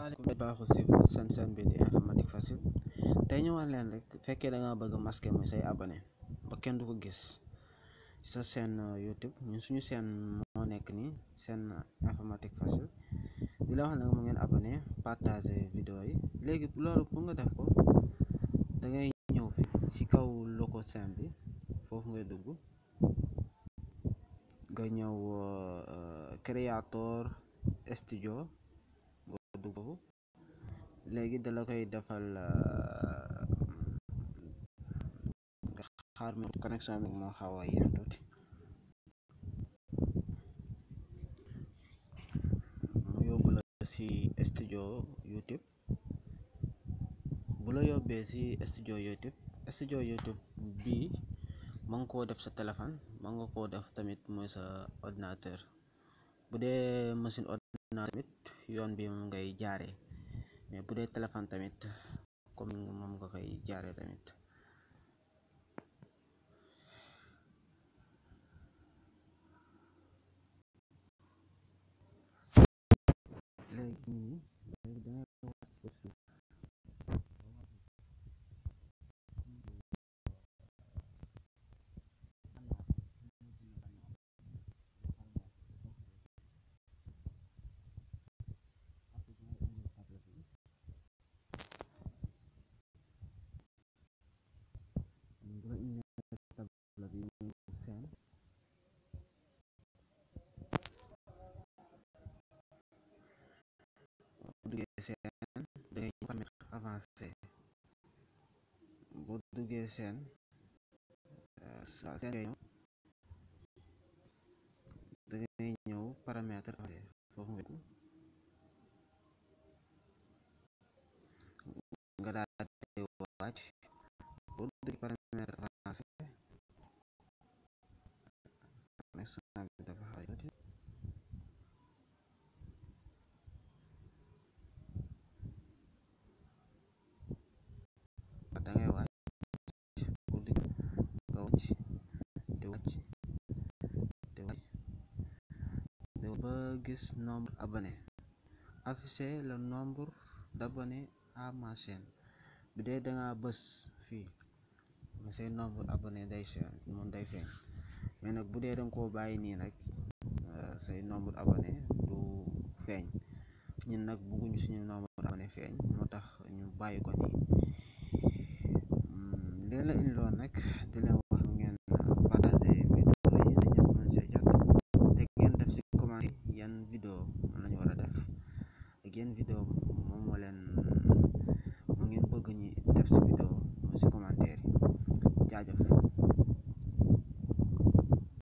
asalaamaaleykum baaxu si seen bi di informatique facile tey ñu wax leen rek fekkee da nga bëgg a masquer muy say abonné ba kenn du ko gis sa chaîne YouTube ñun suñu chaîne moo nekk nii chaîne informatique facile di la wax nag mu ngeen abonné partager vidéo yi léegi loolu pour nga def ko da ngay ñëw fi ci kaw logo chaîne bi foofu ngay dugg nga ñëw créateur studio nga dugg foofu léegi da la koy defal nga xaar mi connexion bi moo xaw a yéex tuuti mu yóbbu la ci studio YouTube bu la yóbbee ci studio YouTube bii mën nga koo def sa téléphone mën nga koo def tamit mooy sa ordinateur bu dee machine ordinateur tamit yoon bi moom ngay jaaree mais bu dee téléphone tamit comme moom nga koy jaaree tamit léegi dangay wàcc ba suuf duggee seen dangay permettre avancé boo duggee seen dangay ñëw paramètre avancé foofu nga daal di wàcc boo duggee paramètre avancé dafa xaw da ngay wàcc boo duggee nga wàcc di wàcc di wàcc ba gis nombre abonné afficher le nombre d'abonnés à ma chaîne bu dee da nga bës fii say nombre abonné day feeñ mais nag bu dee da nga koo bàyyi nii nag say nombre abonné du feeñ ñun nag bëgguñu suñu nombre abonné feeñ moo tax ñu bàyyi ko nii leen la indiloon nag di leen wax ngeen partager vidéo yi na ñëpp mën see jot te ngeen def ci commentaire yan vidéo lañu war a def ak yan vidéo moom moo ngeen bëgg ñi def ci vidéo ci commentaire yi jaajëf